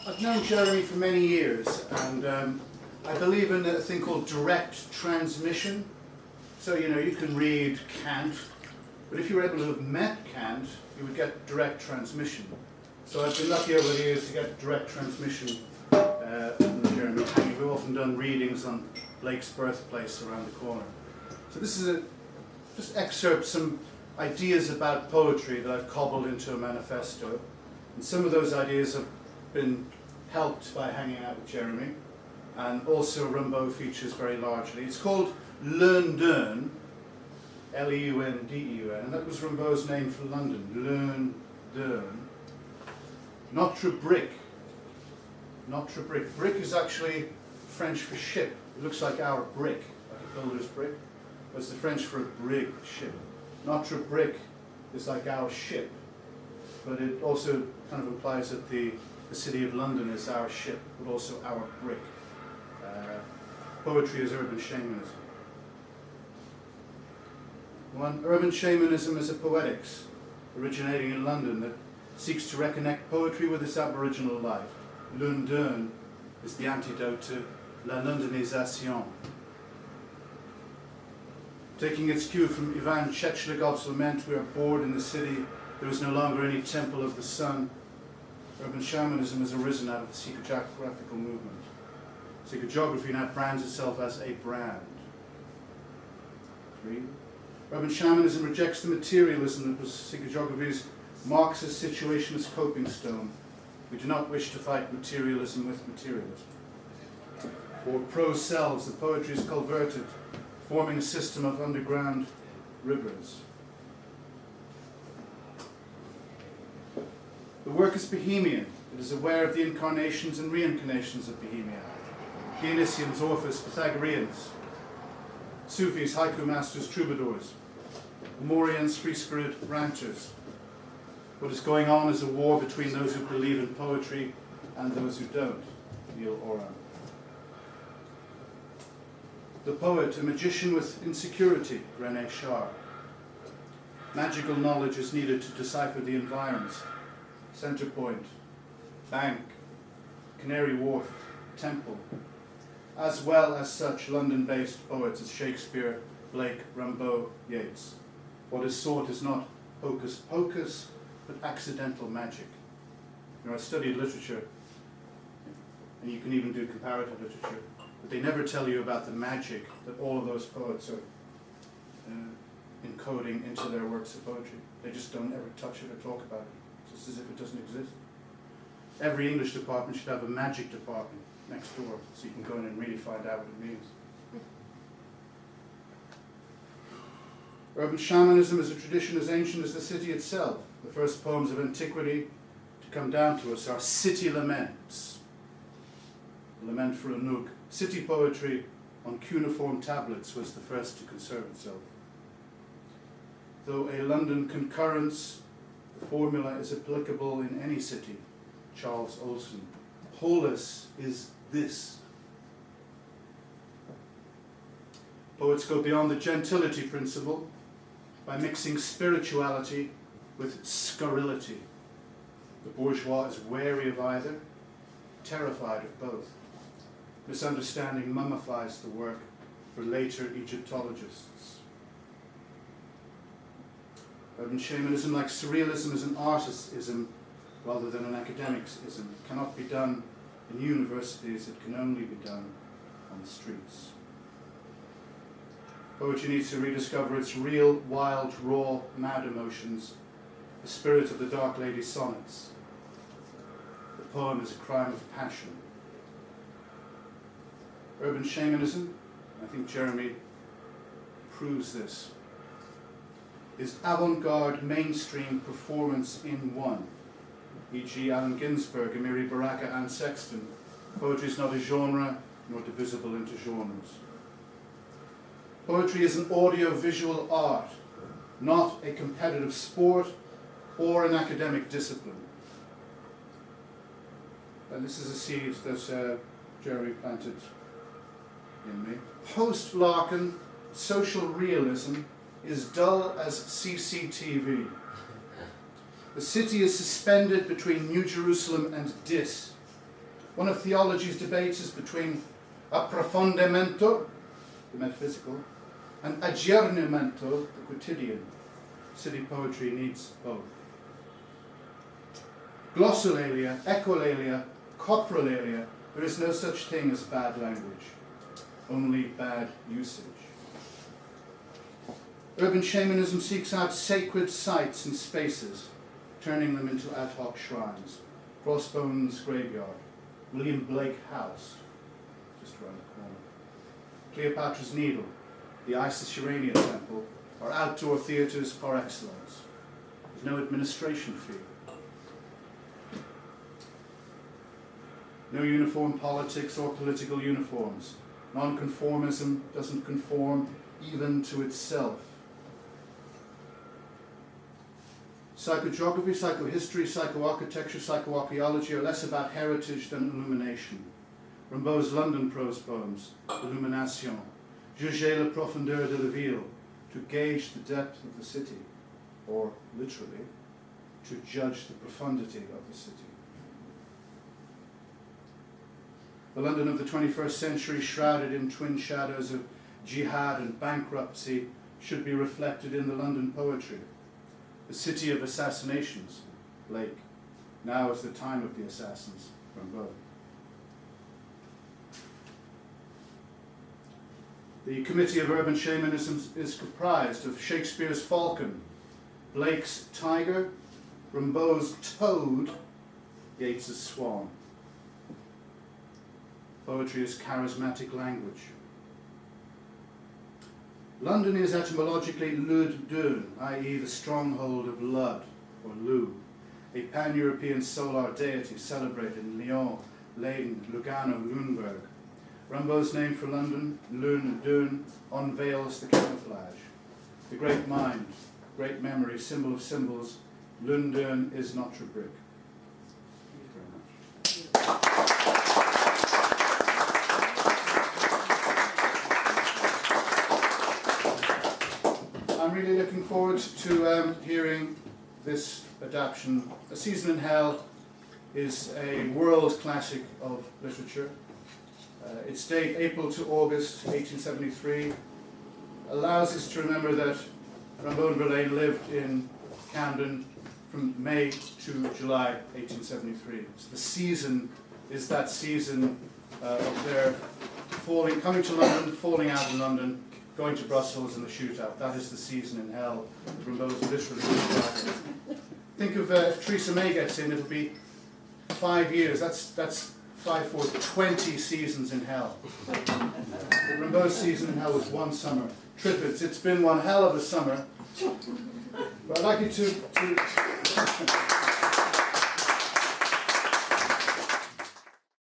I've known Jeremy for many years, and I believe in a thing called direct transmission. So, you know, you can read Kant, but if you were able to have met Kant, you would get direct transmission. So I've been lucky over the years to get direct transmission from Jeremy. We've often done readings on Blake's birthplace around the corner. So this is just excerpt some ideas about poetry that I've cobbled into a manifesto. And some of those ideas have been helped by hanging out with Jeremy. And also Rimbaud features very largely. It's called Leudun, Leundeun, and that was Rimbaud's name for London, Leudun. Notre brick. Notre brick. Brick is actually French for ship. It looks like our brick, like a builder's brick. But it's the French for a brig, ship. Notre brick is like our ship. But it also kind of implies that the city of London is our ship, but also our brick. Poetry is urban shamanism. One, urban shamanism is a poetics originating in London that seeks to reconnect poetry with its aboriginal life. Leudun is the antidote to la Londonisation. Taking its cue from Ivan Chechlegov's lament, "We are bored in the city, there is no longer any temple of the sun," urban shamanism has arisen out of the psychographical movement. Psychogeography now brands itself as a brand. 3. Urban shamanism rejects the materialism that was psychogeography's Marxist situationist coping stone. We do not wish to fight materialism with materialism. 4. Prose selves, the poetry is culverted, forming a system of underground rivers. The work is Bohemian. It is aware of the incarnations and reincarnations of Bohemia. Dionysians, Orpheus, Pythagoreans, Sufis, haiku masters, troubadours, Amorians, free-spirit ranters. What is going on is a war between those who believe in poetry and those who don't. Neil Oran. The poet, a magician with insecurity, René Char. Magical knowledge is needed to decipher the environs. Centrepoint, Bank, Canary Wharf, Temple, as well as such London-based poets as Shakespeare, Blake, Rimbaud, Yeats. What is sought is not hocus pocus, but accidental magic. You know, I studied literature, and you can even do comparative literature, but they never tell you about the magic that all of those poets are encoding into their works of poetry. They just don't ever touch it or talk about it, just as if it doesn't exist. Every English department should have a magic department next door, so you can go in and really find out what it means. Urban shamanism is a tradition as ancient as the city itself. The first poems of antiquity to come down to us are city laments. A lament for a nook. City poetry on cuneiform tablets was the first to conserve itself. Though a London concurrence, the formula is applicable in any city. Charles Olson. Polis is this. Poets go beyond the gentility principle by mixing spirituality with scurrility. The bourgeois is wary of either, terrified of both. Misunderstanding mummifies the work for later Egyptologists. Urban shamanism, like surrealism, is an artistism rather than an academicism. It cannot be done in universities, it can only be done on the streets. Poetry needs to rediscover its real, wild, raw, mad emotions, the spirit of the Dark Lady sonnets. The poem is a crime of passion. Urban shamanism, I think Jeremy proves this, is avant-garde mainstream performance in one. E.g. Allen Ginsberg, Amiri Baraka, Anne Sexton. Poetry is not a genre, nor divisible into genres. Poetry is an audio-visual art, not a competitive sport or an academic discipline. And this is a seed that Jeremy planted in me. Post-Larkin, social realism is dull as CCTV. The city is suspended between New Jerusalem and Dis. One of theology's debates is between approfondimento, the metaphysical, and aggiornamento, the quotidian. City poetry needs both. Glossolalia, echolalia, coprolalia, there is no such thing as bad language, only bad usage. Urban shamanism seeks out sacred sites and spaces, turning them into ad hoc shrines. Crossbones Graveyard, William Blake House, just around the corner. Cleopatra's Needle, the Isis Urania Temple, are outdoor theatres par excellence. There's no administration fee. No uniform politics or political uniforms. Nonconformism doesn't conform even to itself. Psychogeography, psychohistory, psychoarchitecture, psychoarchaeology are less about heritage than illumination. Rimbaud's London prose poems, Illumination, juger la profondeur de la ville, to gauge the depth of the city, or literally, to judge the profundity of the city. The London of the 21st century, shrouded in twin shadows of jihad and bankruptcy, should be reflected in the London poetry. The city of assassinations, Blake. Now is the time of the assassins, Rimbaud. The Committee of Urban Shamanism is comprised of Shakespeare's Falcon, Blake's Tiger, Rimbaud's Toad, Yeats's Swan. Poetry is charismatic language. London is etymologically Leudun, i.e. the stronghold of Lud, or Lou, a pan-European solar deity celebrated in Lyon, Leudun, Lugano, Lüneburg. Rimbaud's name for London, Leudun, unveils the camouflage. The great mind, great memory, symbol of symbols, Leudun is Notre Brick. Thank you very much. I'm really looking forward to hearing this adaptation. A Season in Hell is a world classic of literature. Its date, April to August 1873, allows us to remember that Rimbaud and Verlaine lived in Camden from May to July 1873. So the season is that season of their coming to London, falling out in London, going to Brussels and the shootout. That is the season in hell. Rimbaud is literally describing it. Think of if Theresa May gets in, it'll be 5 years. That's 5 for 20 seasons in hell. Rimbaud's season in hell was one summer. Triffids, it's been one hell of a summer. But I'd like you to